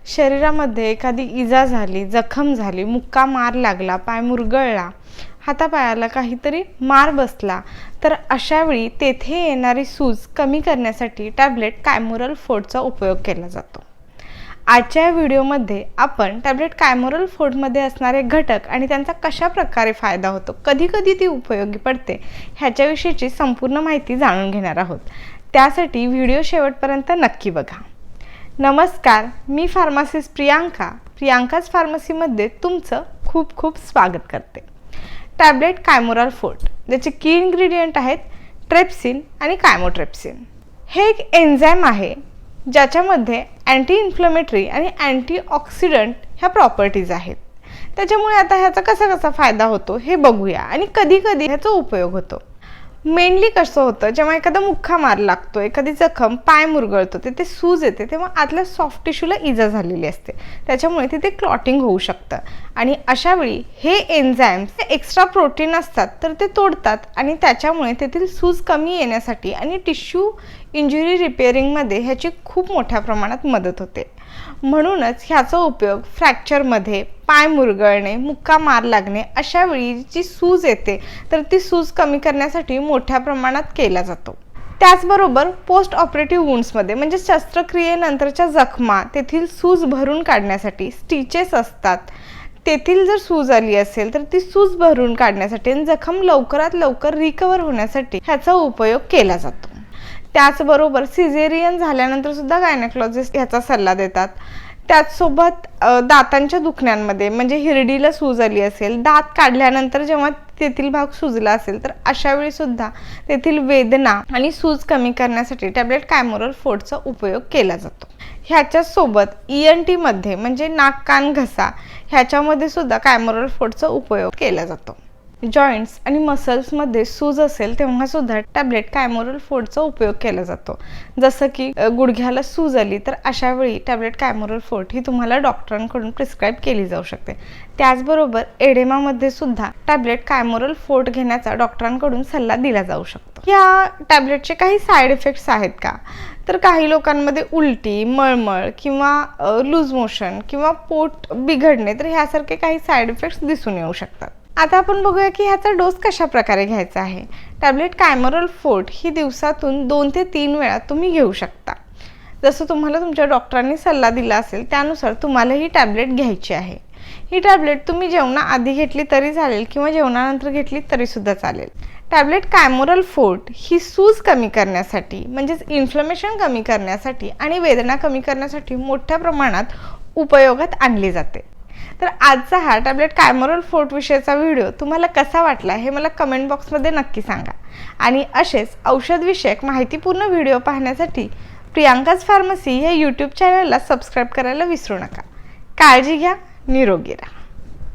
शरीरामध्ये एखादी इजा झाली, जखम झाली, मुक्का मार लागला, पाय मुरगळला, हातापायाला काहीतरी मार बसला, तर अशावेळी तेथे येणारी सूज कमी करण्यासाठी टॅबलेट कायमोरल फोर्टचा उपयोग केला जातो। आजच्या व्हिडिओमध्ये आपण टॅबलेट कायमोरल फोर्टमध्ये असणारे घटक आणि त्यांचा कशा प्रकारे फायदा होतो, कधी कधी ती उपयोगी पडते, ह्याच्याविषयीची संपूर्ण माहिती जाणून घेणार आहोत। त्यासाठी व्हिडिओ शेवटपर्यंत नक्की बघा। नमस्कार, मी फार्मासिस्ट प्रियांकाच फार्मसीमध्ये तुमचं खूप खूप स्वागत करते। टॅबलेट कायमोरल फोर्ट, ज्याचे की इन्ग्रेडियंट आहेत ट्रेप्सिन आणि कायमोट्रेप्सिन। हे एक एन्झाईम आहे ज्याच्यामध्ये अँटी इन्फ्लेमेटरी आणि अँटीऑक्सिडंट ह्या प्रॉपर्टीज आहेत। त्याच्यामुळे आता ह्याचा कसा फायदा होतो हे बघूया आणि कधी कधी ह्याचा उपयोग होतो। मेनली कसं होतं, जेव्हा एखादा मुक्का मार लागतो, एखादी जखम, पाय मुरगळतो, तिथे सूज येते, तेव्हा आतल्या सॉफ्ट टिश्यूला इजा झालेली असते, त्याच्यामुळे तिथे क्लॉटिंग होऊ शकतं आणि अशावेळी हे एन्झाईम्स एक्स्ट्रा प्रोटीन असतात तर ते तोडतात आणि त्याच्यामुळे तेथील सूज कमी येण्यासाठी आणि टिश्यू इंजुरी रिपेअरिंगमध्ये ह्याची खूप मोठ्या प्रमाणात मदत होते। म्हणूनच ह्याचा उपयोग फ्रॅक्चरमध्ये, पाय मुरगळणे, मुक्का मार लागणे अशा वेळी जी सूज येते तर ती सूज कमी करण्यासाठी मोठ्या प्रमाणात केला जातो। त्याचबरोबर पोस्ट ऑपरेटिव्ह वुंड्समध्ये म्हणजे शस्त्रक्रियेनंतरच्या जखमा, तेथील सूज भरून काढण्यासाठी स्टिचेस असतात, तेथील जर सूज आली असेल तर ती सूज भरून काढण्यासाठी आणि जखम लवकरात लवकर रिकवर होण्यासाठी ह्याचा उपयोग केला जातो। त्याचबरोबर सिझेरियन झाल्यानंतर सुद्धा गायनेकोलॉजिस्ट ह्याचा सल्ला देतात। त्याचसोबत दातांच्या दुखण्यांमध्ये म्हणजे हिरडीला सूज आली असेल, दात काढल्यानंतर जेव्हा तेथील भाग सुजला असेल तर अशा वेळी सुद्धा तेथील वेदना आणि सूज कमी करण्यासाठी टॅबलेट कायमोरल फोर्टचा उपयोग केला जातो। ह्याच्यासोबत ENT मध्ये म्हणजे नाक, कान, घसा ह्याच्यामध्ये सुद्धा कायमोरल फोर्टचा उपयोग केला जातो। जॉईंट्स आणि मसल्समध्ये सूज असेल तेव्हा सुद्धा टॅबलेट कायमोरल फोर्टचा उपयोग केला जातो। जसं की गुडघ्याला सूज आली तर अशा वेळी टॅबलेट कायमोरल फोर्ट ही तुम्हाला डॉक्टरांकडून प्रिस्क्राईब केली जाऊ शकते। त्याचबरोबर एडेमामध्ये सुद्धा टॅबलेट कायमोरल फोर्ट घेण्याचा डॉक्टरांकडून सल्ला दिला जाऊ शकतो। या टॅबलेटचे काही साईड इफेक्ट्स आहेत का, तर काही लोकांमध्ये उलटी, मळमळ किंवा लूज मोशन किंवा पोट बिघडणे तर ह्यासारखे काही साईड इफेक्ट्स दिसून येऊ शकतात। आता आपण बघूया की ह्याचा डोस कशा प्रकारे घ्यायचा आहे। टॅबलेट कायमोरल फोर्ट ही दिवसातून 2 ते 3 वेळा तुम्ही घेऊ शकता। जसं तुम्हाला तुमच्या डॉक्टरांनी सल्ला दिला असेल त्यानुसार तुम्हाला ही टॅबलेट घ्यायची आहे। ही टॅबलेट तुम्ही जेवणाआधी घेतली तरी चालेल किंवा जेवणानंतर घेतली तरी सुद्धा चालेल। टॅबलेट कायमोरल फोर्ट ही सूज कमी करण्यासाठी म्हणजेच इन्फ्लेमेशन कमी करण्यासाठी आणि वेदना कमी करण्यासाठी मोठ्या प्रमाणात उपयोगात आणली जाते। तर आजचा हा टॅबलेट कायमोरल फोर्ट विषयीचा व्हिडिओ तुम्हाला कसा वाटला हे मला कमेंट बॉक्समध्ये नक्की सांगा आणि असेच औषधविषयक माहितीपूर्ण व्हिडिओ पाहण्यासाठी प्रियांकाच फार्मसी या YouTube चॅनलला सबस्क्राईब करायला विसरू नका। काळजी घ्या, निरोगी राहा।